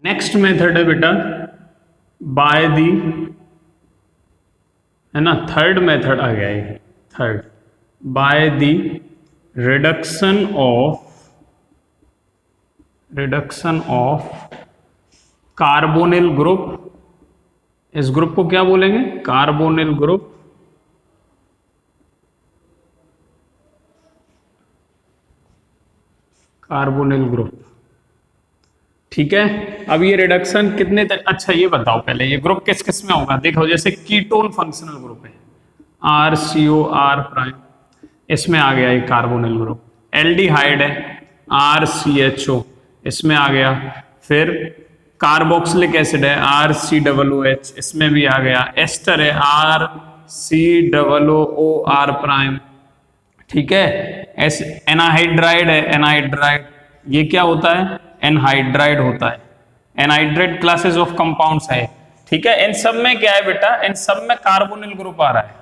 Next method है बेटा by the, है ना, थर्ड मेथड आ गया ये, third by the reduction of carbonyl group. इस ग्रुप को क्या बोलेंगे? Carbonyl group. कार्बोनिल ग्रुप, ठीक है। अब ये रिडक्शन कितने तक, अच्छा ये बताओ पहले ये ग्रुप किस किस में होगा। देखो जैसे कीटोन फंक्शनल ग्रुप है RCOR', इसमें आ गया ये कार्बोनिल ग्रुप। एल्डिहाइड है RCHO, इसमें आ गया। फिर कार्बोक्सिलिक एसिड है RCOOH, इसमें भी आ गया। एस्टर है RCOOR', ठीक है। एनाहाइड्राइड है एनहाइड्राइड, ये क्या होता है? एनहाइड्राइड होता है। एनहाइड्राइड क्लासेस ऑफ कंपाउंड्स है, ठीक है। इन सब में क्या है बेटा? इन सब में कार्बोनिल ग्रुप आ रहा है।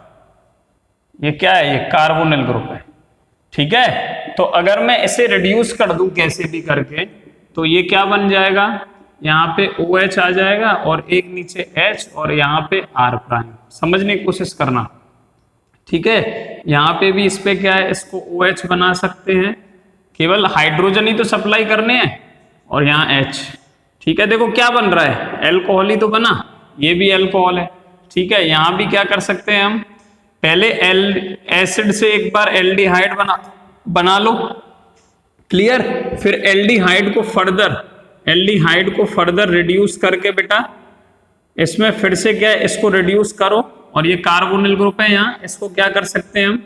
ये क्या है? ये कार्बोनिल ग्रुप है, ठीक है। तो अगर मैं इसे रिड्यूस कर दूं कैसे भी करके, तो ये क्या बन जाएगा? यहाँ पे OH आ जाएगा और एक नीचे H और यहाँ पे R'। समझने की कोशिश करना, ठीक है। यहाँ पे भी इस पे क्या है? इसको OH बना सकते हैं, केवल हाइड्रोजन ही तो सप्लाई करने हैं, और यहाँ H, ठीक है। देखो क्या बन रहा है? एल्कोहल ही तो बना, ये भी एल्कोहल है, ठीक है। यहाँ भी क्या कर सकते हैं हम? पहले एसिड से एक बार एल्डिहाइड बना लो, क्लियर। फिर एल्डिहाइड को फर्दर रिड्यूस करके बेटा इसमें फिर से क्या है? इसको रिड्यूस करो, और ये कार्बोनिल ग्रुप है, यहाँ इसको क्या कर सकते हैं हम?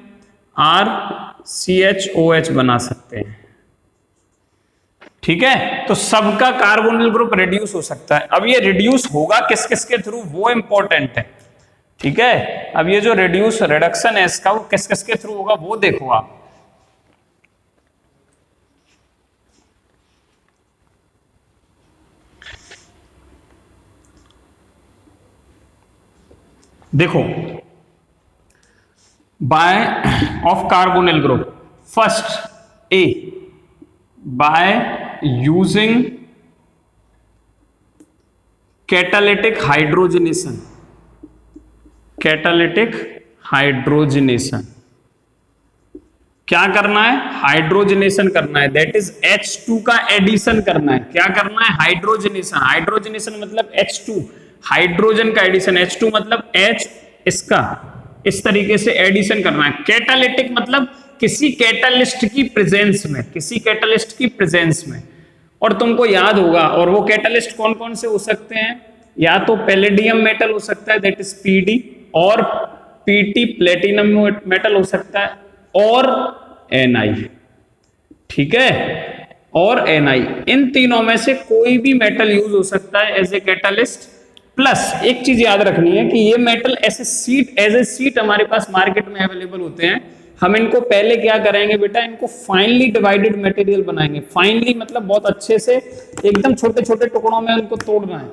RCHOH बना सकते हैं, ठीक है। तो सबका कार्बोनिल ग्रुप रिड्यूस हो सकता है। अब ये रिड्यूस होगा किस किस के थ्रू, वो इंपॉर्टेंट है, ठीक है। अब ये जो रिडक्शन है इसका, वो किस किस के थ्रू होगा वो देखो आप। देखो by of carbonyl group, first A by using catalytic hydrogenation. क्या करना है? हाइड्रोजनेशन करना है, दैट इज H2 का एडिशन करना है। क्या करना है? हाइड्रोजनेशन मतलब H2, हाइड्रोजन का एडिशन। H2 मतलब H, इसका इस तरीके से एडिशन करना है। कैटालिटिक मतलब किसी कैटालिस्ट की प्रेजेंस में, और तुमको याद होगा, और वो कैटालिस्ट कौन कौन से हो सकते हैं? या तो पैलेडियम मेटल हो सकता है, दैट इज PD, और PT प्लेटिनम मेटल हो सकता है, और Na, ठीक है, और Na। इन तीनों में से कोई भी मेटल यूज हो सकता है एज ए कैटालिस्ट। प्लस एक चीज याद रखनी है कि ये मेटल एज ए सीट हमारे पास मार्केट में अवेलेबल होते हैं। हम इनको पहले क्या करेंगे बेटा? इनको फाइनली डिवाइडेड मटेरियल बनाएंगे। फाइनली मतलब बहुत अच्छे से, एकदम छोटे छोटे टुकड़ों में उनको तोड़ना है,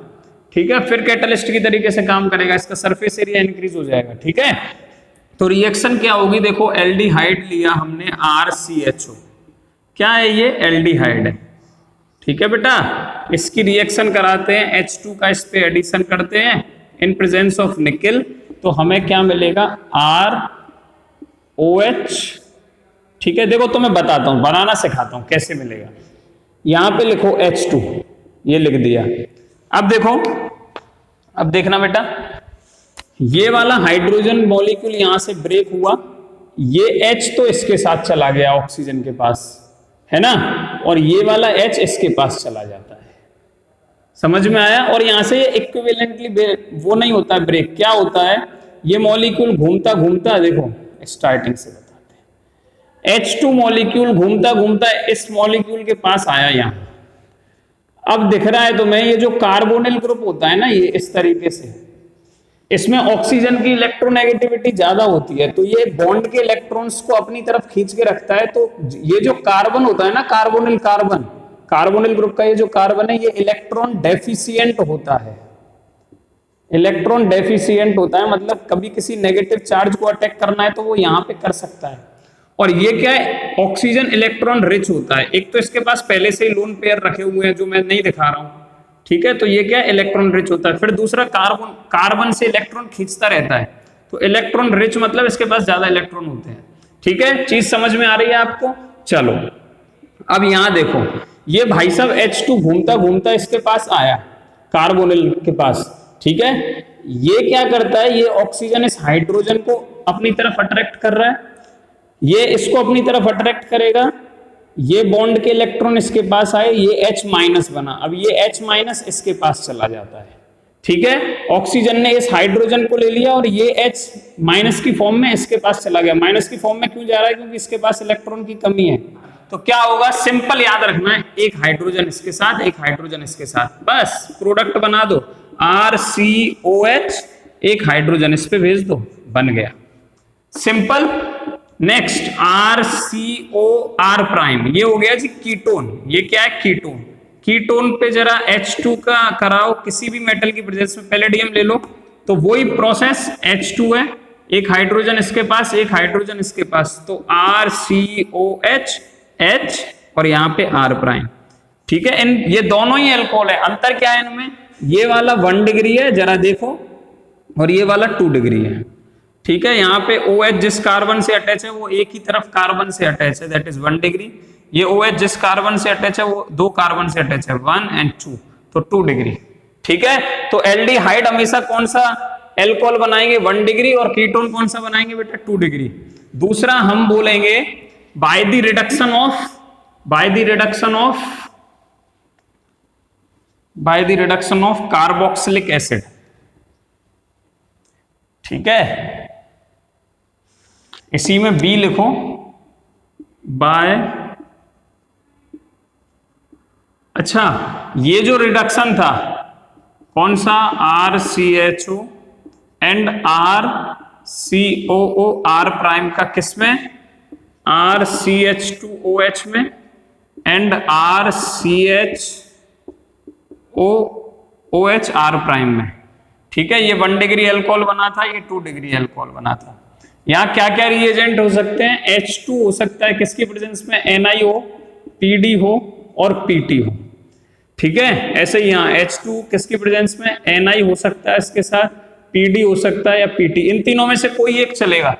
ठीक है। फिर कैटलिस्ट की तरीके से काम करेगा, इसका सरफेस एरिया इंक्रीज हो जाएगा, ठीक है। तो रिएक्शन क्या होगी? देखो एल्डिहाइड लिया हमने RCHO, क्या है ये? एल्डिहाइड है, ठीक है बेटा। इसकी रिएक्शन कराते हैं, H2 का इस पे एडिशन करते हैं इन प्रेजेंस ऑफ निकेल, तो हमें क्या मिलेगा? ROH, ठीक है। देखो तो मैं बताता हूं, बनाना सिखाता हूं कैसे मिलेगा। यहां पे लिखो H2, ये लिख दिया। अब देखो, अब देखना बेटा, ये वाला हाइड्रोजन मॉलिक्यूल यहां से ब्रेक हुआ, ये H तो इसके साथ चला गया ऑक्सीजन के पास, है ना, और ये वाला H इसके पास चला जाता है। समझ में आया? और यहां से ये इक्विवेलेंटली वो नहीं होता है ब्रेक, क्या होता है? ये मॉलिक्यूल घूमता घूमता, देखो स्टार्टिंग से बताते हैं, H2 मॉलिक्यूल घूमता घूमता इस मॉलिक्यूल के पास आया यहां। अब दिख रहा है तुम्हें ये जो कार्बोनिल ग्रुप होता है ना, ये इस तरीके से, इसमें ऑक्सीजन की इलेक्ट्रोनेगेटिविटी ज्यादा होती है, तो ये बॉन्ड के इलेक्ट्रॉन्स को अपनी तरफ खींच के रखता है। तो ये जो कार्बन होता है ना, कार्बोनिल ग्रुप का ये जो कार्बन है, ये इलेक्ट्रॉन डेफिशिएंट होता है। इलेक्ट्रॉन डेफिशिएंट होता है मतलब कभी किसी नेगेटिव चार्ज को अटैक करना है तो वो यहां पे कर सकता है। और ये क्या है? ऑक्सीजन इलेक्ट्रॉन रिच होता है। एक तो इसके पास पहले से ही लोन पेयर रखे हुए हैं जो मैं नहीं दिखा रहा हूं, ठीक है, तो ये क्या इलेक्ट्रॉन रिच होता है। फिर दूसरा कार्बन से इलेक्ट्रॉन खींचता रहता है, तो इलेक्ट्रॉन रिच मतलब इसके पास ज्यादा इलेक्ट्रॉन होते हैं। ठीक है, चीज समझ में आ रही है आपको। चलो अब यहां देखो, ये भाई साहब H2 घूमता घूमता इसके पास आया, कार्बोनिल के पास। ठीक है, ये क्या करता है, ये ऑक्सीजन इस हाइड्रोजन को अपनी तरफ अट्रैक्ट कर रहा है, ये इसको अपनी तरफ अट्रैक्ट करेगा, ये बॉन्ड के इलेक्ट्रॉन इसके पास आए, ये H माइनस बना, अब ये H माइनस इसके पास चला जाता है। ठीक है, ऑक्सीजन ने इस हाइड्रोजन को ले लिया और ये H माइनस की फॉर्म में इसके पास चला गया। माइनस की फॉर्म में क्यों जा रहा है, क्योंकि इसके पास इलेक्ट्रॉन की कमी है। तो क्या होगा, सिंपल याद रखना है, एक हाइड्रोजन इसके साथ, एक हाइड्रोजन इसके साथ, बस प्रोडक्ट बना दो RCOH, एक हाइड्रोजन इस पे भेज दो, बन गया, सिंपल। नेक्स्ट RCOR प्राइम, ये हो गया जी कीटोन। ये क्या है, कीटोन। कीटोन पे जरा H2 का कराओ, किसी भी मेटल की प्रेजेंस में, पैलेडियम ले लो, तो वही प्रोसेस, H2 है, एक हाइड्रोजन इसके पास, एक हाइड्रोजन इसके पास, तो RCOH H और यहाँ पे R प्राइम। ठीक है, इन ये दोनों ही अल्कोहल है। अंतर क्या है इनमें, ये वाला 1 डिग्री है जरा देखो, और ये वाला 2 डिग्री है। ठीक है, यहाँ पे OH जिस कार्बन से अटैच है वो एक ही तरफ कार्बन से अटैच है, दैट इज 1 डिग्री। ये OH जिस कार्बन से अटैच है वो 2 कार्बन से अटैच है, 1 और 2, तो 2 डिग्री। ठीक है, तो एल्डिहाइड हमेशा कौन सा एल्कोहल बनाएंगे, 1 डिग्री, और कीटोन कौन सा बनाएंगे बेटा, 2 डिग्री। दूसरा हम बोलेंगे bye the reduction of carboxylic acid. ठीक है, इसी में बी लिखो, बाय, अच्छा ये जो रिडक्शन था कौन सा, RCHO and RCOO, R prime का किसमें, RCH2OH में एंड RCHOOH R प्राइम में। ठीक है, ये 1 डिग्री अल्कोहल बना था, ये 2 डिग्री अल्कोहल बना था। यहाँ क्या क्या रिएजेंट हो सकते हैं, H2 हो सकता है किसकी प्रेजेंस में, Ni हो, PD हो और PT हो। ठीक है, ऐसे ही यहाँ H2 किसकी प्रेजेंस में, Ni हो सकता है इसके साथ, PD हो सकता है या PT, इन तीनों में से कोई एक चलेगा।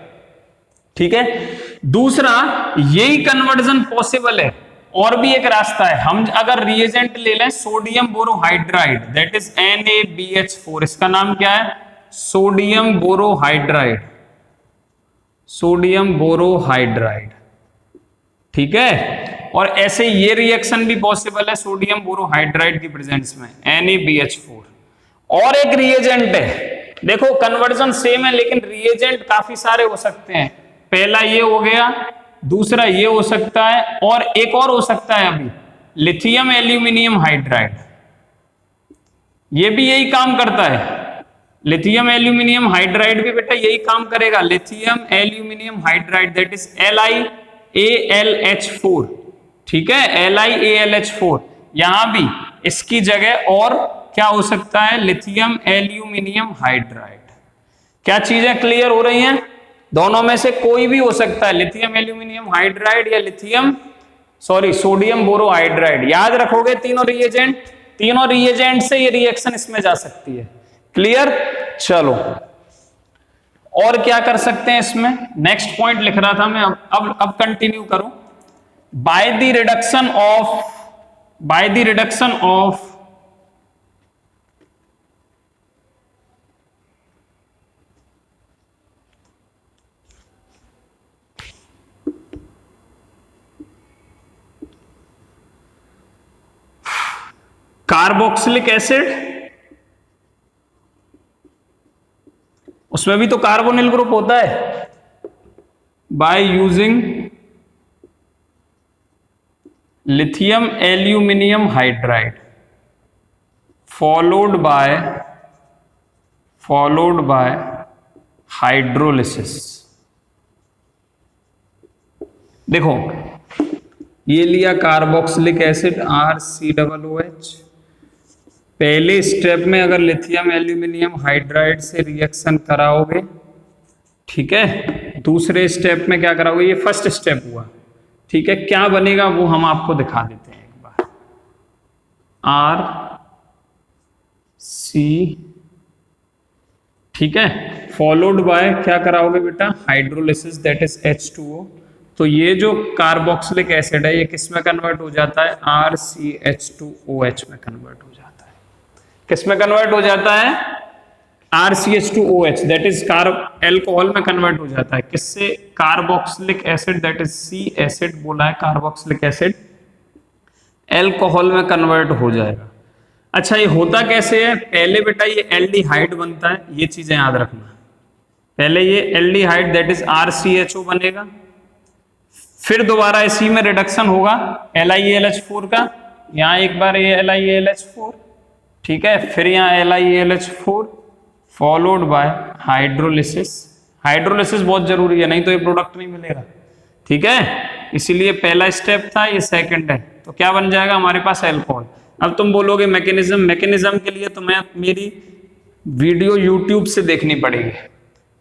ठीक है, दूसरा यही कन्वर्जन पॉसिबल है, और भी एक रास्ता है, हम अगर रिएजेंट ले लें sodium borohydride, that is NaBH4, इसका नाम क्या है, सोडियम बोरोहाइड्राइड, सोडियम बोरोहाइड्राइड। ठीक है, और ऐसे ये रिएक्शन भी पॉसिबल है सोडियम बोरोहाइड्राइड की प्रेजेंस में, NaBH4। और एक रिएजेंट है, देखो कन्वर्जन सेम है लेकिन रिएजेंट काफी सारे हो सकते हैं। पहला ये हो गया, दूसरा ये हो सकता है, और एक और हो सकता है अभी, लिथियम एल्यूमिनियम हाइड्राइड, ये भी यही काम करता है। लिथियम एल्यूमिनियम हाइड्राइड भी बेटा यही काम करेगा, lithium aluminium hydride, that is LiAlH4। ठीक है, LiAlH4, यहां भी इसकी जगह और क्या हो सकता है, लिथियम एल्यूमिनियम हाइड्राइड। क्या चीजें क्लियर हो रही हैं, दोनों में से कोई भी हो सकता है, लिथियम एल्यूमिनियम हाइड्राइड या सोडियम बोरोहाइड्राइड। याद रखोगे तीनों रिएजेंट से ये रिएक्शन इसमें जा सकती है। क्लियर, चलो और क्या कर सकते हैं इसमें, नेक्स्ट पॉइंट लिख रहा था मैं, अब कंटिन्यू करूं। Bye the reduction of carboxylic acid, उसमें भी तो कार्बोनिल ग्रुप होता है, by using lithium aluminium hydride followed by hydrolysis. देखो ये लिया कार्बोक्सिलिक एसिड RCOOH, पहले स्टेप में अगर लिथियम एल्यूमिनियम हाइड्राइड से रिएक्शन कराओगे, ठीक है, दूसरे स्टेप में क्या कराओगे, ये फर्स्ट स्टेप हुआ, ठीक है, क्या बनेगा वो हम आपको दिखा देते हैं एक बार। सी, ठीक है, फॉलोड बाय क्या कराओगे बेटा, हाइड्रोलिसिस, दैट इज H2O। तो ये जो कार्बोक्सिलिक एसिड है ये किस में कन्वर्ट हो जाता है, RCH2OH में कन्वर्ट हो जाता है। किस में कन्वर्ट हो जाता है, RCH2OH, दैट इज अल्कोहल में कन्वर्ट हो जाता है। किससे, carboxylic acid, that is C acid बोला है, कार्बोक्सिलिक एसिड अल्कोहल में कन्वर्ट हो जाएगा। अच्छा ये होता कैसे है, पहले बेटा ये एल्डिहाइड बनता है, ये चीजें याद रखना। पहले ये एल्डिहाइड दैट इज RCHO बनेगा, फिर दोबारा इसी में रिडक्शन होगा LiAlH4 का, यहाँ एक बार ये LiAlH4, ठीक है, फिर यहाँ LiAlH4 followed by hydrolysis. Hydrolysis बहुत जरूरी है, नहीं तो ये प्रोडक्ट नहीं मिलेगा, ठीक है, इसीलिए पहला स्टेप था, ये सेकंड है। तो क्या बन जाएगा हमारे पास, अल्कोहल। अब तुम बोलोगे मैकेनिज्म के लिए तुम्हें मेरी वीडियो यूट्यूब से देखनी पड़ेगी,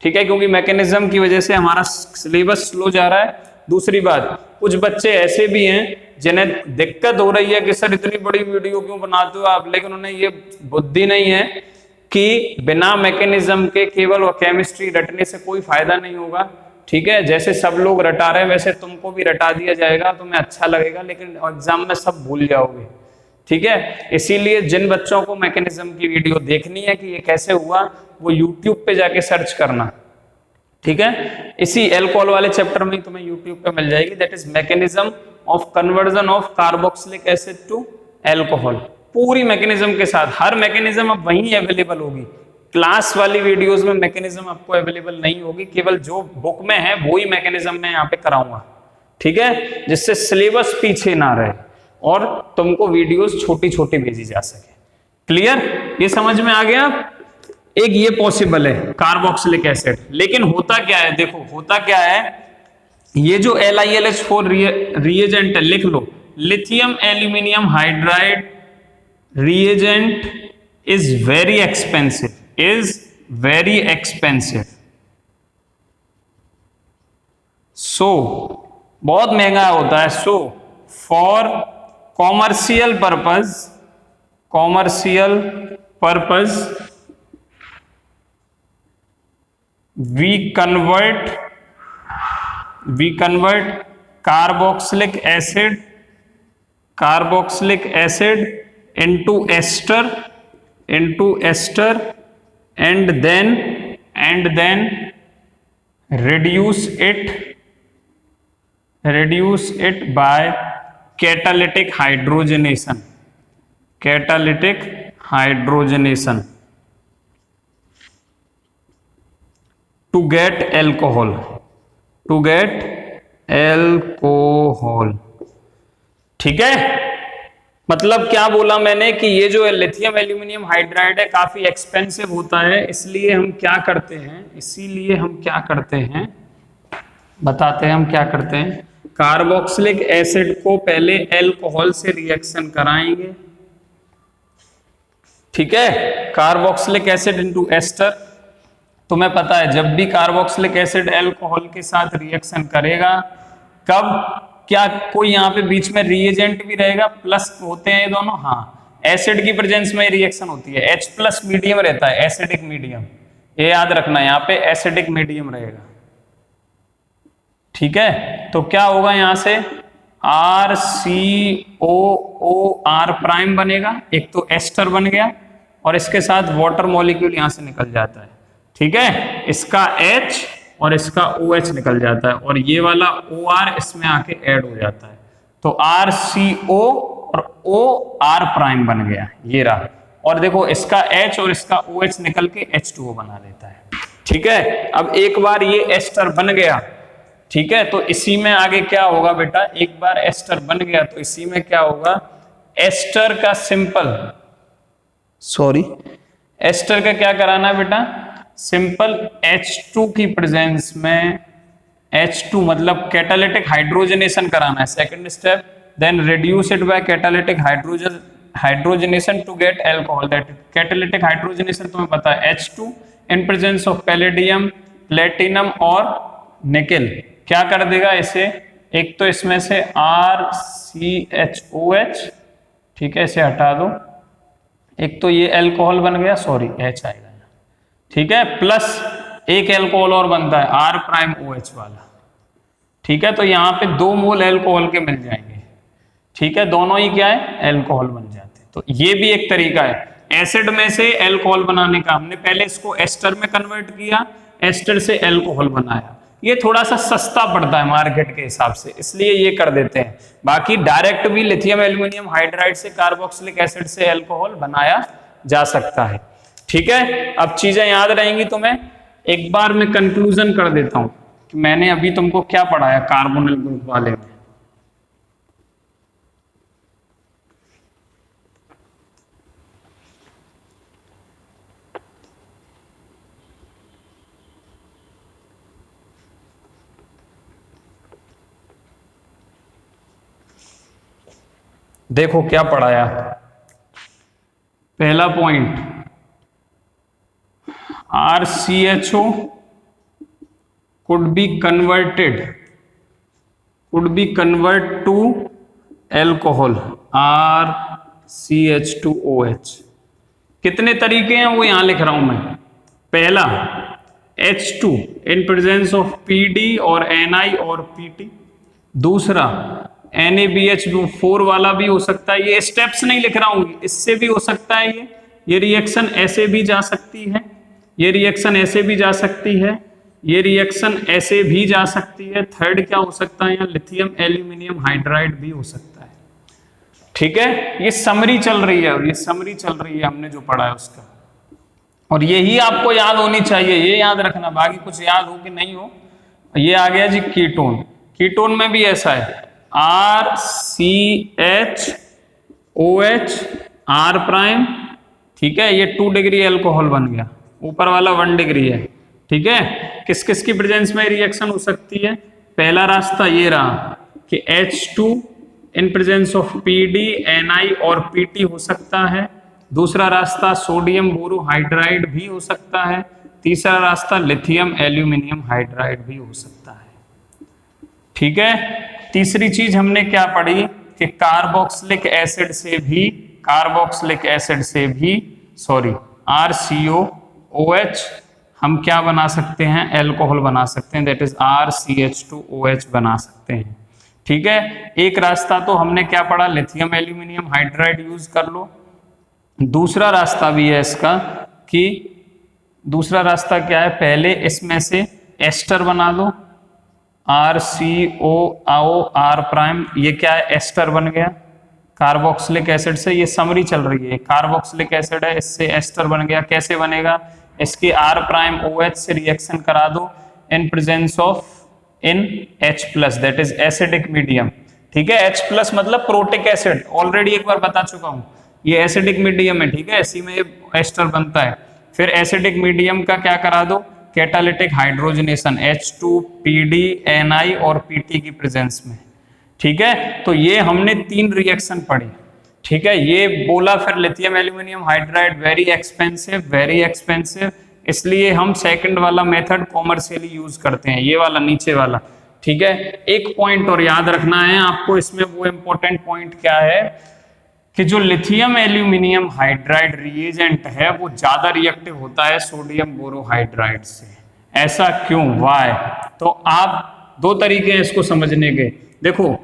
ठीक है, क्योंकि मैकेनिज्म की वजह से हमारा सिलेबस स्लो जा रहा है। दूसरी बात, कुछ बच्चे ऐसे भी हैं जिन्हें दिक्कत हो रही है कि सर इतनी बड़ी वीडियो क्यों बनाते हो आप, लेकिन उन्हें ये बुद्धि नहीं है कि बिना मैकेनिज्म के केवल केमिस्ट्री रटने से कोई फायदा नहीं होगा, ठीक है। जैसे सब लोग रटा रहे हैं वैसे तुमको भी रटा दिया जाएगा, तुम्हें अच्छा लगेगा, लेकिन एग्जाम में सब भूल जाओगे, ठीक है। इसीलिए जिन बच्चों को मैकेनिज्म की वीडियो देखनी है कि ये कैसे हुआ, वो यूट्यूब पे जाके सर्च करना, ठीक है। इसी अल्कोहल वाले चैप्टर में तुम्हें यूट्यूब पे मिल जाएगी, that is mechanism of conversion of carboxylic acid to alcohol, पूरी मैकेनिज्म के साथ। हर मैकेनिज्म अब वहीं अवेलेबल होगी, क्लास वाली वीडियोस में मैकेनिज्म आपको अवेलेबल नहीं होगी, केवल जो बुक में है वो ही मैकेनिज्म मैं यहाँ पे कराऊंगा, ठीक है, जिससे सिलेबस पीछे ना रहे और तुमको वीडियोस छोटी छोटी भेजी जा सके। क्लियर, ये समझ में आ गया। एक ये पॉसिबल है कार्बोक्सिलिक एसिड, लेकिन होता क्या है, देखो होता क्या है, ये जो LiAlH4 रिएजेंट है, लिख लो, lithium aluminium hydride reagent is very expensive, so बहुत महंगा होता है। So for commercial purpose we convert carboxylic acid into ester and then reduce it by catalytic hydrogenation to get alcohol, ठीक है। मतलब क्या बोला मैंने कि ये जो लिथियम एल्यूमिनियम हाइड्राइड है काफी एक्सपेंसिव होता है, इसीलिए हम क्या करते हैं, बताते हैं हम क्या करते हैं। कार्बोक्सिलिक एसिड को पहले अल्कोहल से रिएक्शन कराएंगे, ठीक है, कार्बोक्सिलिक एसिड इनटू एस्टर। तुम्हें पता है जब भी कार्बोक्सिलिक एसिड अल्कोहल के साथ रिएक्शन करेगा, कब, क्या कोई यहाँ पे बीच में रिएजेंट भी रहेगा, प्लस होते हैं ये दोनों, हाँ, एसिड की प्रेजेंस में रिएक्शन होती है, H+ मीडियम रहता है, एसिडिक मीडियम, ये याद रखना, यहाँ पे एसिडिक मीडियम रहेगा, ठीक है। तो क्या होगा, यहाँ से RCOOR' बनेगा, एक तो एस्टर बन गया और इसके साथ वाटर मॉलिक्यूल यहाँ से निकल जाता है, ठीक है, इसका H और इसका OH निकल जाता है और ये वाला OR इसमें आके ऐड हो जाता है, तो RCO और OR' बन गया, ये रहा। और देखो इसका H और इसका OH निकल के H2O बना देता है, ठीक है। अब एक बार ये एस्टर बन गया, ठीक है, तो इसी में आगे क्या होगा बेटा, एक बार एस्टर बन गया तो इसी में क्या होगा, एस्टर का एस्टर का क्या कराना है बेटा, सिंपल H2 की प्रेजेंस में, H2 मतलब कैटालिटिक हाइड्रोजनेशन कराना है, second step, then reduce it by catalytic hydrogenation to get alcohol. That catalytic hydrogenation तुम्हें पता है, H2 in presence of palladium, platinum और निकेल क्या कर देगा इसे, एक तो इसमें से RCHOH, ठीक है, इसे हटा दो, एक तो ये अल्कोहल बन गया, सॉरी H आएगा, ठीक है, प्लस एक अल्कोहल और बनता है R प्राइम OH वाला, ठीक है। तो यहाँ पे 2 मोल अल्कोहल के मिल जाएंगे, ठीक है, दोनों ही क्या है, अल्कोहल बन जाते हैं। तो ये भी एक तरीका है एसिड में से अल्कोहल बनाने का। हमने पहले इसको एस्टर में कन्वर्ट किया, एस्टर से अल्कोहल बनाया, ये थोड़ा सा सस्ता पड़ता है मार्केट के हिसाब से, इसलिए ये कर देते हैं। बाकी डायरेक्ट भी लिथियम एल्यूमिनियम हाइड्राइड से कार्बोक्सिलिक एसिड से अल्कोहल बनाया जा सकता है, ठीक है। अब चीजें याद रहेंगी तुम्हें, एक बार मैं कंक्लूजन कर देता हूं कि मैंने अभी तुमको क्या पढ़ाया कार्बोनिल ग्रुप वाले में। देखो क्या पढ़ाया, पहला point RCHO could be convert to alcohol RCH2OH। कितने तरीके हैं वो यहां लिख रहा हूं मैं। पहला H2 in presence of PD और Ni और PT। दूसरा NaBH4 वाला भी हो सकता है, ये स्टेप्स नहीं लिख रहा हूं, इससे भी हो सकता है ये रिएक्शन ऐसे भी जा सकती है, ये रिएक्शन ऐसे भी जा सकती है, ये रिएक्शन ऐसे भी जा सकती है। थर्ड क्या हो सकता है, यहाँ लिथियम एल्यूमिनियम हाइड्राइड भी हो सकता है, ठीक है। ये समरी चल रही है, ये समरी चल रही है हमने जो पढ़ा है उसका, और यही आपको याद होनी चाहिए, ये याद रखना, बाकी कुछ याद हो कि नहीं हो। ये आ गया जी कीटोन। कीटोन में भी ऐसा है RCHOH R प्राइम, ठीक है, ये 2 डिग्री अल्कोहल बन गया, ऊपर वाला 1 डिग्री है, ठीक है। किस किस की प्रेजेंस में रिएक्शन हो सकती है, पहला रास्ता ये रहा कि H2 in presence of PD Ni और PT हो सकता है। दूसरा रास्ता सोडियम बोरोहाइड्राइड भी हो सकता है। तीसरा रास्ता लिथियम एल्यूमिनियम हाइड्राइड भी हो सकता है, ठीक है। तीसरी चीज हमने क्या पढ़ी कि कार्बोक्सिलिक एसिड से भी RCOOH हम क्या बना सकते हैं, अल्कोहल बना सकते हैं, दैट इज RCH2OH बना सकते हैं, ठीक है। एक रास्ता तो हमने क्या पढ़ा, लिथियम एल्यूमिनियम हाइड्राइड यूज कर लो। दूसरा रास्ता भी है इसका कि दूसरा रास्ता क्या है, पहले इसमें से एस्टर बना दो RCOR प्राइम, ये क्या है, एस्टर बन गया कार्बोक्सिलिक एसिड से, ये समरी चल रही है, कार्बोक्सिलिक एसिड है, इससे एस्टर बन गया। कैसे बनेगा, इसके R प्राइम OH से रिएक्शन करा दो इन presence of H plus, that is acidic medium, ठीक है। H प्लस मतलब प्रोटिक एसिड, ऑलरेडी एक बार बता चुका हूं, ये एसिडिक मीडियम है, ठीक है, इसी में एस्टर बनता है। फिर एसिडिक मीडियम का क्या करा दो, catalytic hydrogenation H2 PD Ni और PT की प्रेजेंस में, ठीक है। तो ये हमने 3 रिएक्शन पढ़ी, ठीक है। ये बोला फिर lithium aluminium hydride very expensive, इसलिए हम सेकंड वाला मेथड कॉमर्शियली यूज करते हैं, ये वाला नीचे वाला, ठीक है। एक पॉइंट और याद रखना है आपको इसमें, वो इंपॉर्टेंट पॉइंट क्या है कि जो लिथियम एल्यूमिनियम हाइड्राइड रिएजेंट है वो ज्यादा रिएक्टिव होता है सोडियम बोरोहाइड्राइड से। ऐसा क्यों, वाई? तो आप 2 तरीके हैं इसको समझने के। देखो,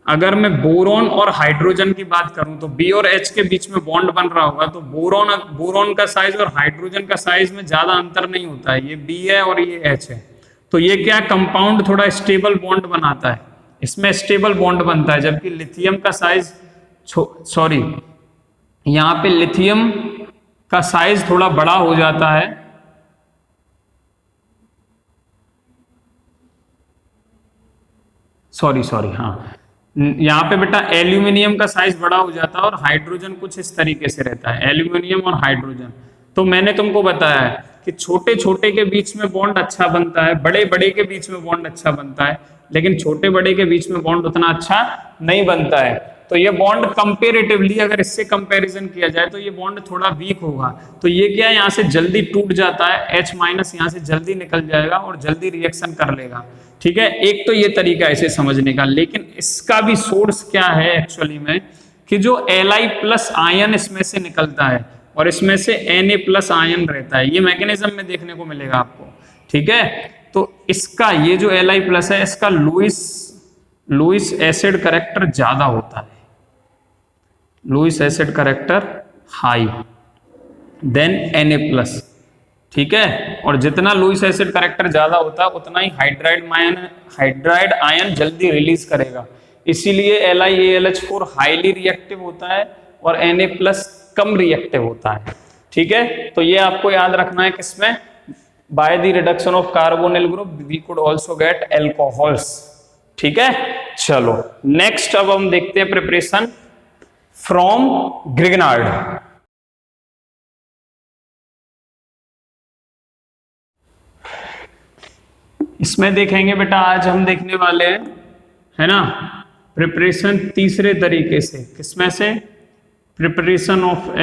अगर मैं बोरॉन और हाइड्रोजन की बात करूं तो B और H के बीच में बॉन्ड बन रहा होगा, तो बोरॉन का साइज और हाइड्रोजन का साइज में ज्यादा अंतर नहीं होता है, ये B है और ये H है, तो ये क्या कंपाउंड थोड़ा स्टेबल बॉन्ड बनाता है, इसमें स्टेबल बॉन्ड बनता है। जबकि लिथियम का साइज यहाँ पे लिथियम का साइज थोड़ा बड़ा हो जाता है, हाँ, यहाँ पे बेटा एल्यूमिनियम का साइज बड़ा हो जाता है और हाइड्रोजन कुछ इस तरीके से रहता है, एल्यूमिनियम और हाइड्रोजन। तो मैंने तुमको बताया है कि छोटे छोटे के बीच में बॉन्ड अच्छा बनता है, बड़े बड़े के बीच में बॉन्ड अच्छा बनता है, लेकिन छोटे बड़े के बीच में बॉन्ड उतना अच्छा नहीं बनता है। तो ये बॉन्ड कंपेरेटिवली अगर इससे कंपैरिजन किया जाए तो ये बॉन्ड थोड़ा वीक होगा। तो ये क्या है, यहाँ से जल्दी टूट जाता है, H माइनस यहाँ से जल्दी निकल जाएगा और जल्दी रिएक्शन कर लेगा, ठीक है। एक तो ये तरीका ऐसे समझने का, लेकिन इसका भी सोर्स क्या है एक्चुअली में कि जो Li प्लस आयन इसमें से निकलता है और इसमें से Na प्लस आयन रहता है, ये मैकेनिज्म में देखने को मिलेगा आपको। ठीक है, तो इसका ये जो Li प्लस है, इसका लुईस एसिड करेक्टर ज्यादा होता है, Lewis acid character high than Na plus. ठीक है, और जितना लुईस एसिड करेक्टर ज्यादा होता है उतना ही हाइड्राइड आयन जल्दी रिलीज करेगा, इसीलिए LiAlH4 हाईली रिएक्टिव होता है और Na प्लस कम रिएक्टिव होता है। ठीक है, तो ये आपको याद रखना है किसमें, by the reduction of carbonyl group we could also get alcohols. ठीक है, चलो नेक्स्ट अब हम देखते हैं प्रिपरेशन फ्रॉम ग्रिग्नार्ड। इसमें देखेंगे बेटा, आज हम देखने वाले हैं, है ना, प्रिपरेशन तीसरे तरीके से। किसमें से, preparation of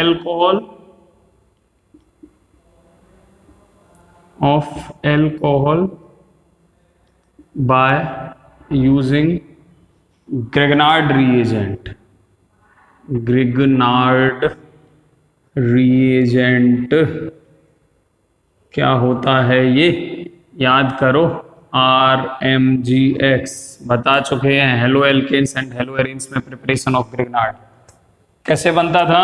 alcohol by using Grignard reagent. क्या होता है ये, याद करो, RMGX बता चुके हैं, halo alkanes and halo arenes में प्रिपरेशन ऑफ ग्रिग्नार्ड कैसे बनता था।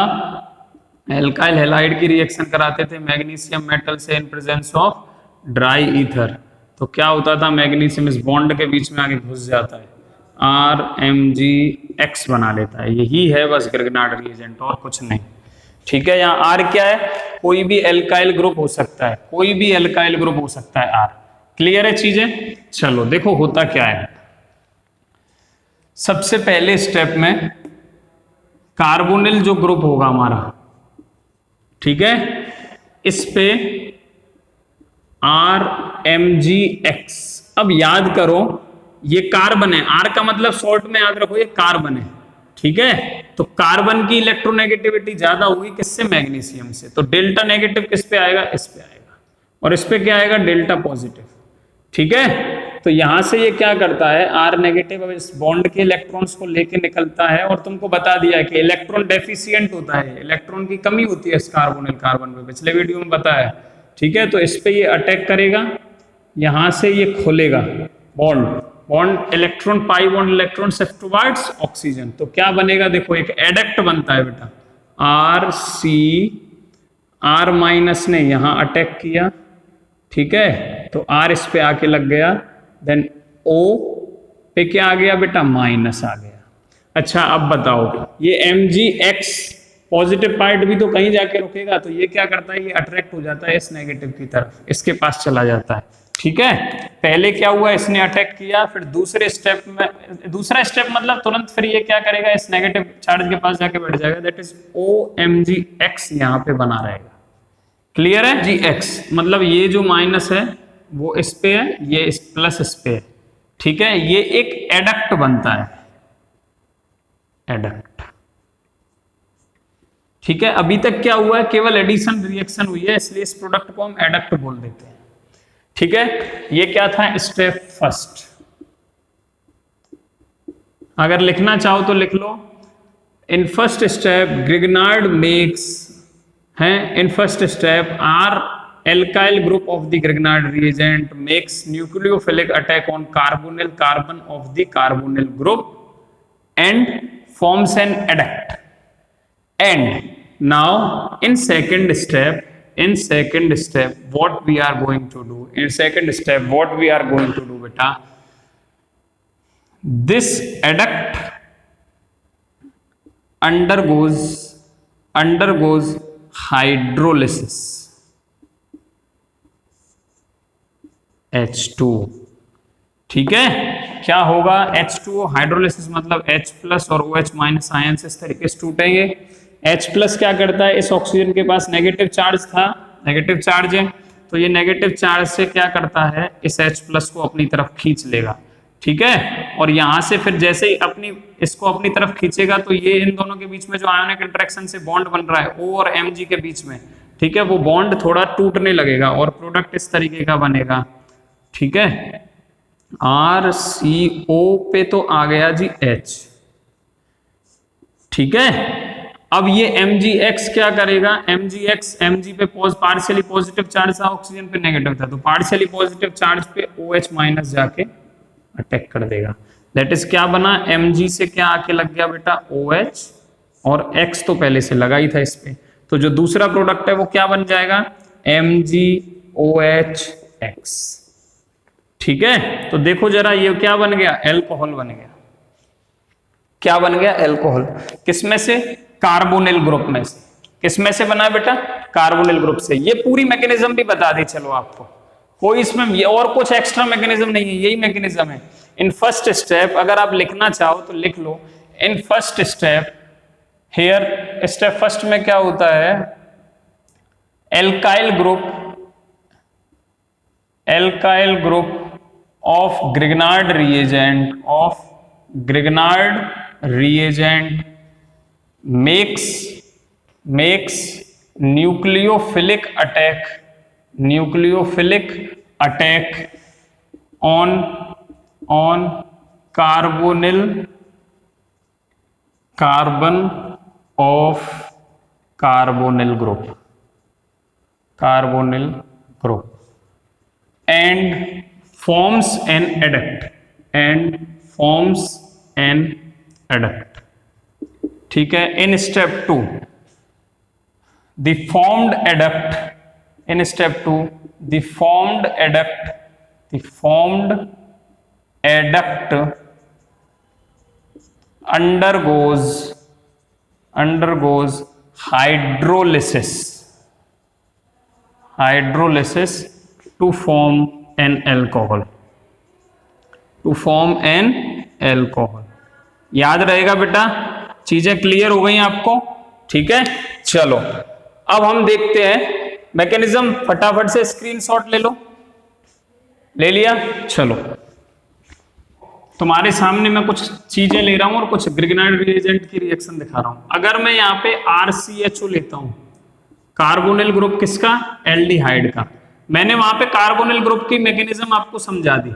एल्काइल हैलाइड की रिएक्शन कराते थे मैग्नीशियम मेटल से इन प्रेजेंस ऑफ ड्राई ईथर, तो क्या होता था, मैग्नीशियम इस बॉन्ड के बीच में आके घुस जाता है, RMGX बना लेता है। यही है बस ग्रिग्नार्ड रिएजेंट, और कुछ नहीं। ठीक है, यहाँ R क्या है, कोई भी एल्काइल ग्रुप हो सकता है, कोई भी एल्काइल ग्रुप हो सकता है R। क्लियर है चीजें। चलो देखो होता क्या है, सबसे पहले स्टेप में कार्बोनिल जो ग्रुप होगा हमारा, ठीक है, इस पे RMGX। अब याद करो ये कार्बन है, R का मतलब शॉर्ट में याद रखो ये कार्बन है। ठीक है, तो कार्बन की इलेक्ट्रोनेगेटिविटी ज्यादा होगी किससे, मैग्नीशियम से, तो डेल्टा नेगेटिव किस पे आएगा, इस पे आएगा, और इस पे क्या आएगा, डेल्टा पॉजिटिव। ठीक है, तो यहां से ये क्या करता है, R नेगेटिव अब इस बॉन्ड के इलेक्ट्रॉन्स को लेके निकलता है, और तुमको बता दिया कि इलेक्ट्रॉन डेफिशिएंट होता है, इलेक्ट्रॉन की कमी होती है इस कार्बोनिल कार्बन पे, पिछले वीडियो में बताया। ठीक है, तो इस पे ये अटैक करेगा, यहां से ये खोलेगा bond electron, pi bond electron shift towards oxygen, तो क्या बनेगा, देखो एक एडक्ट बनता है बेटा, R माइनस ने यहां अटैक किया, ठीक है, तो R इस पे आके लग गया, देन O पे क्या आ गया बेटा, माइनस आ गया। अच्छा अब बताओ, ये MgX पॉजिटिव पार्ट भी तो कहीं जाके रुकेगा, तो ये क्या करता है, ये अट्रैक्ट हो जाता है इस नेगेटिव की तरफ, इसके पास चला जाता है। ठीक है, पहले क्या हुआ, इसने अटैक किया, फिर दूसरा स्टेप मतलब तुरंत फिर ये क्या करेगा, इस नेगेटिव चार्ज के पास जाके बैठ जाएगा, दैट इज OMgX यहाँ पे बना रहेगा। क्लियर है, GX मतलब ये जो माइनस है वो इस पे है, ये इस प्लस इस पे है। ठीक है, ये एक एडक्ट बनता है, एडक्ट। ठीक है, अभी तक क्या हुआ है, केवल एडिशन रिएक्शन हुई है, इसलिए इस प्रोडक्ट को हम एडक्ट बोल देते हैं। ठीक है, ये क्या था, स्टेप फर्स्ट। अगर लिखना चाहो तो लिख लो, in first step Grignard makes है, in first step R alkyl group of the Grignard reagent makes nucleophilic attack on carbonyl carbon of the carbonyl group and forms an adduct. And now in second step what we are going to do, beta, this adduct undergoes hydrolysis, H2। ठीक है, क्या होगा, H2O hydrolysis मतलब H plus और OH minus ion इस तरीके से टूटेंगे। H plus क्या करता है, इस ऑक्सीजन के पास नेगेटिव चार्ज था, नेगेटिव चार्ज है, तो ये नेगेटिव चार्ज से क्या करता है, इस H प्लस को अपनी तरफ खींच लेगा। ठीक है, और यहां से फिर जैसे ही इसको अपनी तरफ खींचेगा, तो ये इन दोनों के बीच में जो आयोनिक इंटरेक्शन से बॉन्ड बन रहा है O और Mg के बीच में, ठीक है, वो बॉन्ड थोड़ा टूटने लगेगा और प्रोडक्ट इस तरीके का बनेगा। ठीक है, RCO पे तो आ गया जी H। ठीक है। अब ये MgX क्या करेगा, MgX Mg पे पार्शियली पॉजिटिव चार्ज था, ऑक्सीजन पे नेगेटिव था, तो पार्शियली पॉजिटिव चार्ज पे OH माइनस जाके अटैक कर देगा। दैट इज क्या बना, Mg से क्या आके लग गया बेटा OH, और X तो पहले से लगा ही था इस पे, तो जो दूसरा प्रोडक्ट है वो क्या बन जाएगा MgOHX। ठीक है, तो देखो जरा ये क्या बन गया, एल्कोहल बन गया। क्या बन गया, एल्कोहल। किसमें से, कार्बोनिल ग्रुप में से। किसमें से बना बेटा, कार्बोनिल ग्रुप से। ये पूरी मैकेनिज्म भी बता दी चलो आपको, कोई इसमें ये और कुछ एक्स्ट्रा मैकेनिज्म नहीं है, यही मैकेनिज्म है। इन फर्स्ट स्टेप अगर आप लिखना चाहो तो लिख लो, in first step here, step first में क्या होता है, alkyl group of Grignard reagent makes nucleophilic attack on carbon of carbonyl group and forms an adduct। ठीक है, in step 2 the formed adduct undergoes hydrolysis to form an alcohol। याद रहेगा बेटा, चीजें क्लियर हो गई आपको। ठीक है, चलो अब हम देखते हैं मैकेनिज्म, फटाफट से स्क्रीनशॉट ले लो। ले लिया, चलो तुम्हारे सामने मैं कुछ चीजें ले रहा हूं और कुछ ग्रिग्नार्ड रिएजेंट की रिएक्शन दिखा रहा हूं। अगर मैं यहाँ पे RCHO लेता हूं, कार्बोनिल ग्रुप किसका, एल्डिहाइड का, मैंने वहां पे कार्बोनिल ग्रुप की मैकेनिज्म आपको समझा दी।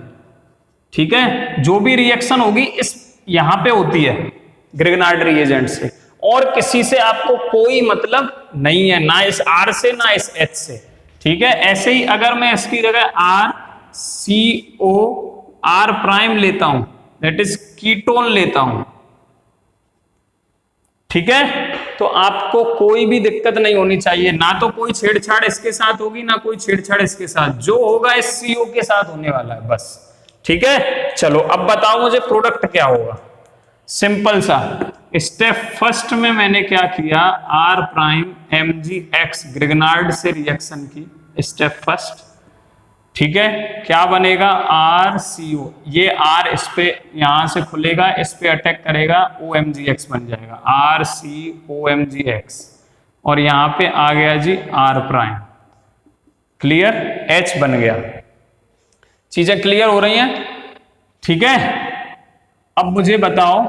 ठीक है, जो भी रिएक्शन होगी इस यहां पे होती है ग्रिग्नार्ड रिएजेंट से, और किसी से आपको कोई मतलब नहीं है, ना इस R से ना इस H से। ठीक है, ऐसे ही अगर मैं इसकी जगह RCOR' लेता हूं, दैट इज कीटोन लेता हूं, ठीक है, तो आपको कोई भी दिक्कत नहीं होनी चाहिए, ना तो कोई छेड़छाड़ इसके साथ होगी ना कोई छेड़छाड़ इसके साथ, जो होगा इस CO के साथ होने वाला है बस। ठीक है, चलो अब बताओ मुझे प्रोडक्ट क्या होगा। सिंपल सा, स्टेप फर्स्ट में मैंने क्या किया, R'-MgX ग्रिग्नार्ड से रिएक्शन की, स्टेप फर्स्ट। ठीक है, क्या बनेगा, RCO, ये R इस पे यहां से खुलेगा, इस पे अटैक करेगा, OMgX बन जाएगा, RCOMgX, और यहां पे आ गया जी R'। क्लियर, H बन गया। चीजें क्लियर हो रही हैं? ठीक है, अब मुझे बताओ,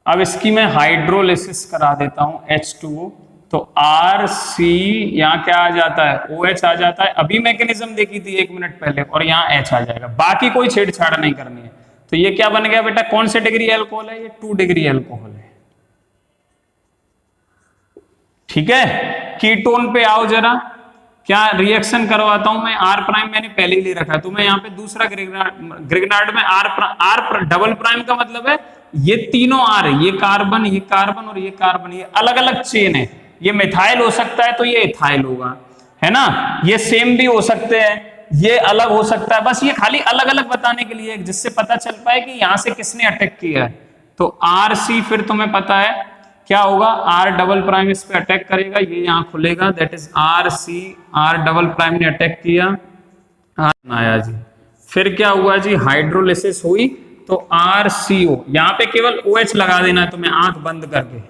अब इसकी मैं हाइड्रोलिसिस करा देता हूं H2O, तो RC यहां क्या आ जाता है, OH आ जाता है, अभी मैकेनिज्म देखी थी 1 मिनट पहले, और यहां H आ जाएगा, बाकी कोई छेड़छाड़ नहीं करनी है। तो ये क्या बन गया बेटा, कौन से डिग्री एल्कोहल है, ये 2 डिग्री एल्कोहल है। ठीक है, कीटोन पे आओ जरा, क्या रिएक्शन करवाता हूं मैं, R' मैंने पहले ही ले रखा है, तो मैं यहाँ पे दूसरा ग्रिग्नार्ड में R डबल प्राइम का मतलब है ये तीनों R है, ये कार्बन और ये कार्बन, ये अलग अलग चेन है, ये मिथाइल हो सकता है तो ये इथाइल होगा, है ना, ये सेम भी हो सकते हैं, ये अलग हो सकता है, बस ये खाली अलग अलग बताने के लिए, जिससे पता चल पाए कि यहां से किसने अटैक किया है। तो RC फिर तुम्हें पता है क्या होगा, R'' इस पे अटैक करेगा, ये यहां खुलेगा, दैट इज RC, R'' ने अटैक किया, आया जी, फिर क्या हुआ जी, हाइड्रोलिसिस हुई, तो RCO, यहां पे केवल OH लगा देना है तुम्हें आंख बंद करके।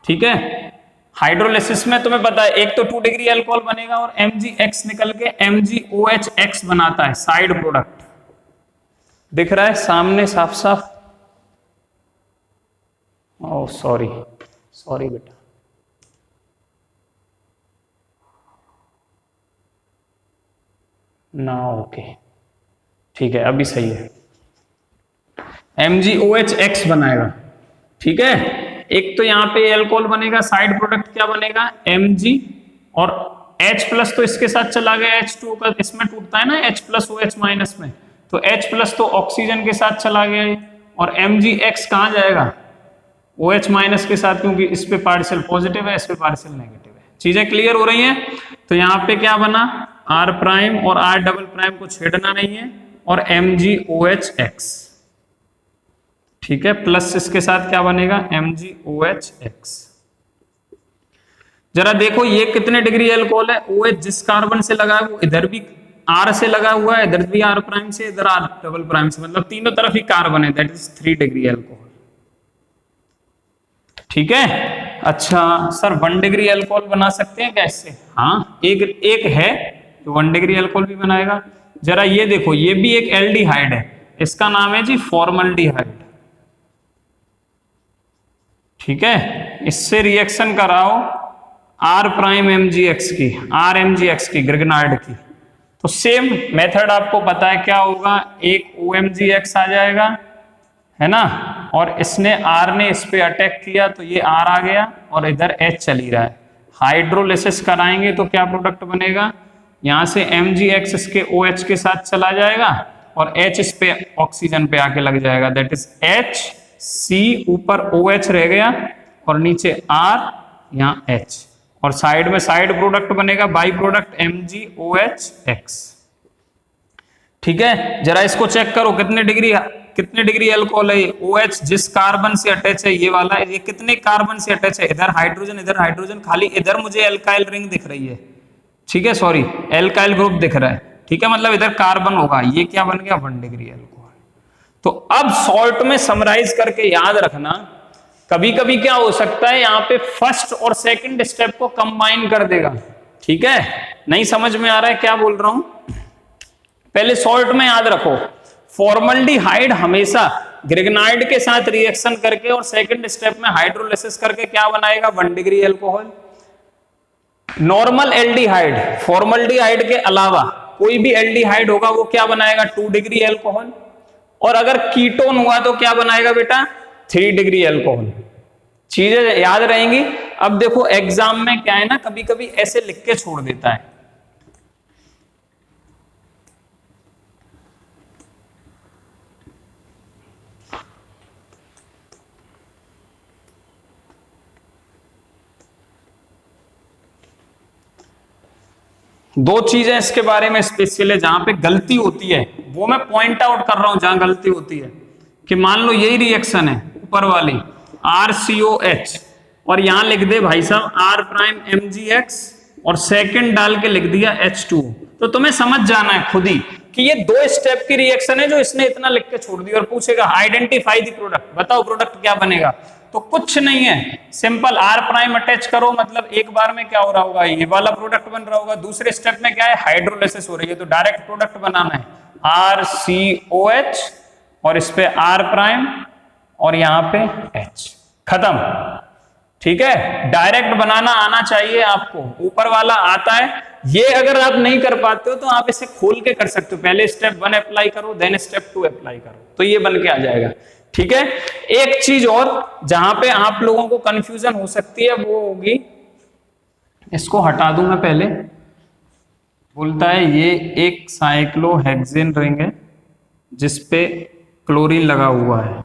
ठीक है, हाइड्रोलिसिस में तुम्हें पता है एक तो 2 डिग्री एल्कोहल बनेगा और MgX निकल के MgOHX बनाता है, साइड प्रोडक्ट दिख रहा है सामने साफ साफ। ओह सॉरी बेटा, ना ओके, ठीक है अभी सही है, MgOHX बनाएगा। ठीक है, एक तो यहाँ पे एल्कोहल बनेगा, साइड प्रोडक्ट क्या बनेगा Mg, और H प्लस तो इसके साथ चला गया, H2 का इसमें टूटता है ना H प्लस OH माइनस में, तो H प्लस तो ऑक्सीजन के साथ चला गया है, और Mgx कहाँ जाएगा, OH माइनस के साथ, क्योंकि इस पे पार्शियल पॉजिटिव है, इस पे पार्शियल नेगेटिव है। चीजें क्लियर हो रही हैं? तो यहाँ पे क्या बना, R प्राइम और R डबल प्राइम को छेड़ना नहीं है, और MgOHx, ठीक है, प्लस इसके साथ क्या बनेगा MgOHx। जरा देखो ये कितने डिग्री एल्कोहल है, OH जिस कार्बन से लगा है वो इधर भी R से लगा हुआ है, इधर भी R प्राइम से, इधर R डबल प्राइम से, मतलब तीनों तरफ ही कार्बन है, दैट इज 3 डिग्री एल्कोहल। ठीक है, अच्छा सर 1 डिग्री एल्कोहल बना सकते हैं कैसे? हाँ, एक है जो 1 डिग्री एल्कोहल भी बनाएगा। जरा ये देखो, ये भी एक एल्डिहाइड है, इसका नाम है जी फॉर्मल्डिहाइड। ठीक है, इससे रिएक्शन कराओ R प्राइम MgX की, R MgX की, ग्रिग्नार्ड की, तो सेम मेथड आपको पता है क्या होगा, एक OMgX आ जाएगा, है ना, और इसने R ने इस पे अटैक किया तो ये R आ गया, और इधर H चल ही रहा है। हाइड्रोलिसिस कराएंगे तो क्या प्रोडक्ट बनेगा, यहां से MgX इसके OH के साथ चला जाएगा, और H इस पे ऑक्सीजन पे आके लग जाएगा, दैट इज HC, ऊपर OH रह गया और नीचे R, यहाँ H, और साइड में साइड प्रोडक्ट बनेगा, बाई प्रोडक्ट MgOHx। ठीक है, जरा इसको चेक करो कितने डिग्री एल्कोहल है। OH जिस कार्बन से अटैच है ये वाला, ये कितने कार्बन से अटैच है, इधर हाइड्रोजन, खाली इधर मुझे एल्काइल रिंग दिख रही है, ठीक है, सॉरी एल्काइल ग्रुप दिख रहा है, ठीक है, मतलब इधर कार्बन होगा, ये क्या बन गया 1 डिग्री एल्कोहल। तो अब सॉल्ट में समराइज करके याद रखना, कभी कभी क्या हो सकता है यहाँ पे फर्स्ट और सेकंड स्टेप को कंबाइन कर देगा। ठीक है, नहीं समझ में आ रहा है क्या बोल रहा हूं? पहले सॉल्ट में याद रखो, फॉर्मल्डिहाइड हमेशा ग्रिग्नाइड के साथ रिएक्शन करके और सेकंड स्टेप में हाइड्रोलिसिस करके क्या बनाएगा 1 degree alcohol. Normal aldehyde, formaldehyde के अलावा कोई भी एल्डिहाइड होगा वो क्या बनाएगा 2 डिग्री एल्कोहल, और अगर कीटोन हुआ तो क्या बनाएगा बेटा 3 डिग्री एल्कोहल। चीजें याद रहेंगी। अब देखो एग्जाम में क्या है ना, कभी कभी ऐसे लिख के छोड़ देता है, दो चीजें इसके बारे में स्पेशल है, जहां पे गलती होती है वो मैं पॉइंट आउट कर रहा हूं, जहां गलती होती है कि मान लो यही रिएक्शन है ऊपर वाली RCOH, और यहां लिख दे भाई साहब R प्राइम MgX, और सेकंड डाल के लिख दिया H2, तो तुम्हें समझ जाना है खुद ही कि ये 2 स्टेप की रिएक्शन है जो इसने इतना लिख के छोड़ दी, और पूछेगा आइडेंटिफाई द प्रोडक्ट, बताओ प्रोडक्ट क्या बनेगा, तो कुछ नहीं है, सिंपल R प्राइम अटैच करो, मतलब एक बार में क्या हो रहा होगा, ये वाला प्रोडक्ट बन रहा होगा। दूसरे स्टेप में क्या है, हाइड्रोलिसिस हो रही है, तो डायरेक्ट प्रोडक्ट बनाना है RCOH, और इस पे R प्राइम और यहां पे H, खत्म। ठीक है, डायरेक्ट बनाना आना चाहिए आपको, ऊपर वाला आता है, ये अगर आप नहीं कर पाते हो तो आप इसे खोल के कर सकते हो, पहले स्टेप 1 अप्लाई करो, देन स्टेप 2 अप्लाई करो, तो ये बन के आ जाएगा। ठीक है, एक चीज और जहां पे आप लोगों को कंफ्यूजन हो सकती है वो होगी, इसको हटा दूं मैं पहले, बोलता है ये एक साइक्लोहेक्सेन रिंग है जिसपे क्लोरीन लगा हुआ है।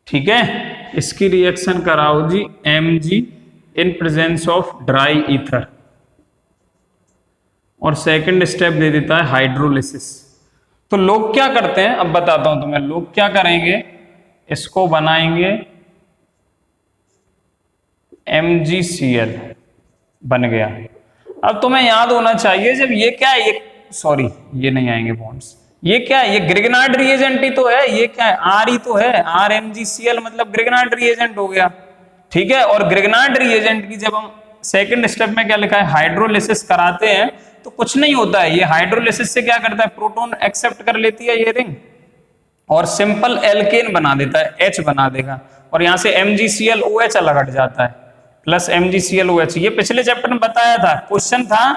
ठीक है, इसकी रिएक्शन कराओ जी Mg in presence of dry ether, और सेकंड स्टेप दे देता है हाइड्रोलिसिस। तो लोग क्या करते हैं, अब बताता हूं तुम्हें, लोग क्या करेंगे, इसको बनाएंगे MgCl, बन गया। अब तुम्हें याद होना चाहिए, जब ये क्या है, सॉरी ये नहीं आएंगे बॉन्ड्स, ये क्या है, ये ग्रिग्नार्ड रिएजेंट ही तो है, ये क्या है R ही तो है, RMgCl मतलब ग्रिग्नार्ड रिएजेंट हो गया। ठीक है, और ग्रिग्नार्ड रिएजेंट की जब हम सेकंड स्टेप में क्या लिखा है हाइड्रोलिसिस कराते हैं तो कुछ नहीं होता है, ये हाइड्रोलिसिस से क्या करता है, प्रोटॉन एक्सेप्ट कर लेती है ये रिंग, और सिंपल एल्केन बना देता है, H बना देगा, और यहां से MgClOH अलग हट जाता है, प्लस MgClOH। ये पिछले चैप्टर में बताया था, क्वेश्चन था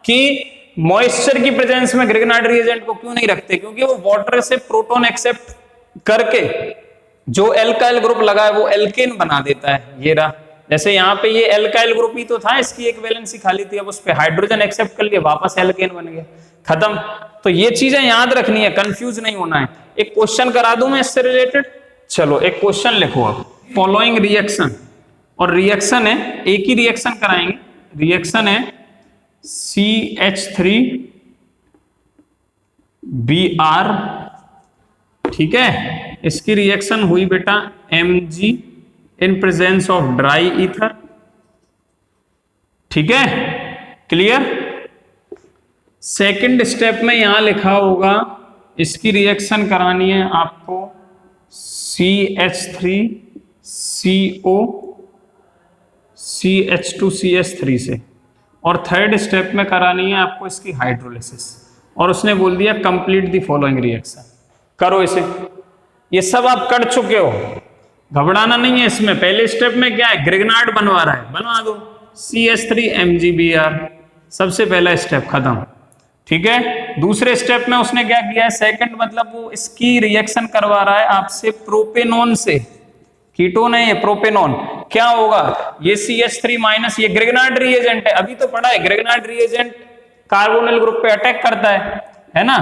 कि मॉइस्चर की प्रेजेंस में ग्रिग्नार्ड रिएजेंट को क्यों नहीं रखते, क्योंकि वो वाटर से प्रोटॉन एक्सेप्ट करके जो एल्काइल ग्रुप लगा है वो एल्केन बना देता है, ये रहा। जैसे यहाँ पे ये एल्काइल ग्रुप ही तो था, इसकी एक वैलेंसी खाली थी, अब उस पे हाइड्रोजन एक्सेप्ट कर लिया, वापस एल्केन बन गया, खत्म। तो ये चीजें याद रखनी है, कंफ्यूज नहीं होना है। एक क्वेश्चन करा दूं मैं इससे रिलेटेड, चलो एक क्वेश्चन लिखो अब। फॉलोइंग रिएक्शन, और रिएक्शन है, एक ही रिएक्शन कराएंगे, रिएक्शन है CH3Br, ठीक है। इसकी रिएक्शन हुई बेटा Mg in presence of dry ether, ठीक है, क्लियर। सेकंड स्टेप में यहां लिखा होगा, इसकी रिएक्शन करानी है आपको CH3CO CH2CH3 से, और थर्ड स्टेप में करानी है आपको इसकी हाइड्रोलिसिस। और उसने बोल दिया कंप्लीट द फॉलोइंग रिएक्शन, करो इसे। ये सब आप कर चुके हो, घबराना नहीं है इसमें। पहले स्टेप में क्या है, ग्रिग्नार्ड बनवा रहा है, बनवा दो CH3MgBr, सबसे पहला स्टेप खत्म, ठीक है। दूसरे स्टेप में उसने क्या किया है, सेकंड मतलब वो इसकी रिएक्शन करवा रहा है आपसे प्रोपेनॉन से, कीटोन है ये प्रोपेनॉन। क्या होगा, ये CH3 माइनस, ये ग्रिग्नार्ड रिएजेंट है, अभी तो पढ़ा है, ग्रिग्नार्ड रिएजेंट कार्बोनिल ग्रुप पे अटैक करता है ना,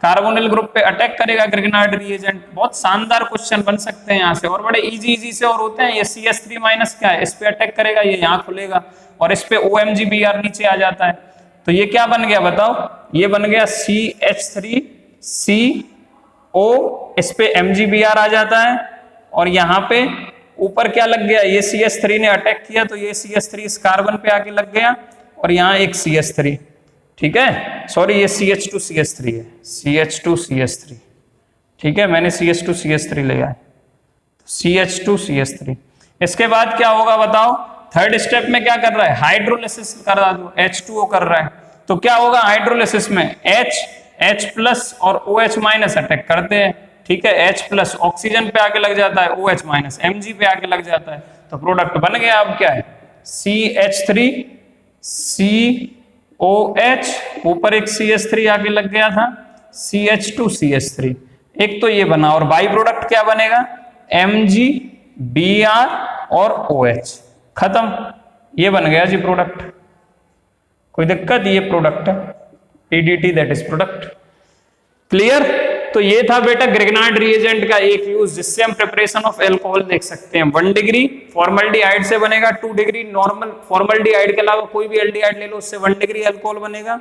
कार्बोनिल ग्रुप पे अटैक करेगा ग्रिग्नार्ड रिएजेंट। बहुत शानदार क्वेश्चन बन सकते हैं यहाँ से, और बड़े इजी से और होते हैं। ये CH3 माइनस क्या है, इस पे अटैक करेगा, ये यहाँ खुलेगा, और इस पे OMgBr नीचे आ जाता है। तो ये क्या बन गया बताओ, ये बन गया CH3CO, इस पे MgBr आ जाता है, और यहाँ पे ऊपर क्या लग गया, ये CH3 ने अटैक किया तो ये CH3 इस कार्बन पे आके लग गया, और यहाँ एक CH3, ठीक है, सॉरी ये CH2CH3 है, CH2CH3, ठीक है, मैंने CH2CH3 ले आया, CH2CH3। इसके बाद क्या होगा बताओ, थर्ड स्टेप में क्या कर रहा है, हाइड्रोलिसिस करा दो, H2O कर रहा है। तो क्या होगा हाइड्रोलिसिस में, H प्लस और OH माइनस अटैक करते हैं, ठीक है, H प्लस ऑक्सीजन पे आके लग जाता है, OH माइनस Mg पे आके लग जाता है, तो प्रोडक्ट बन गया। अब क्या है, CH3COH, ऊपर एक CH3 आके लग गया था, CH2CH3, एक तो ये बना, और बाई प्रोडक्ट क्या बनेगा, MgBr और OH, खत्म, ये बन गया जी प्रोडक्ट। कोई दिक्कत, ये प्रोडक्ट है PDT, that is product, clear. तो ये था बेटा ग्रिग्नार्ड रिएजेंट का एक यूज, जिससे हम प्रिपरेशन ऑफ एल्कोहल देख सकते हैं। 1 डिग्री फॉर्मल्डिहाइड से बनेगा, 2 डिग्री नॉर्मल फॉर्मल्डिहाइड के अलावा कोई भी एल्डिहाइड ले लो, उससे 1 डिग्री अल्कोहल बनेगा।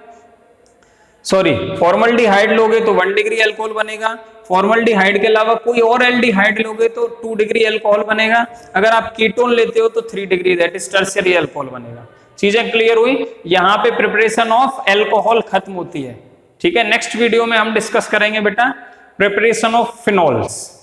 सॉरी, फॉर्मल्डिहाइड लोगे तो 1 डिग्री अल्कोहल बनेगा, फॉर्मल्डिहाइड के अलावा कोई और एल्डिहाइड लोगे तो 2 डिग्री अल्कोहल बनेगा। अगर आप कीटोन लेते हो तो 3 degree, that is tertiary alcohol बनेगा। चीजें क्लियर हुई, यहां पे प्रिपरेशन ऑफ एल्कोहल खत्म होती है, ठीक है। नेक्स्ट वीडियो में हम डिस्कस करेंगे बेटा प्रिपरेशन ऑफ फिनॉल्स।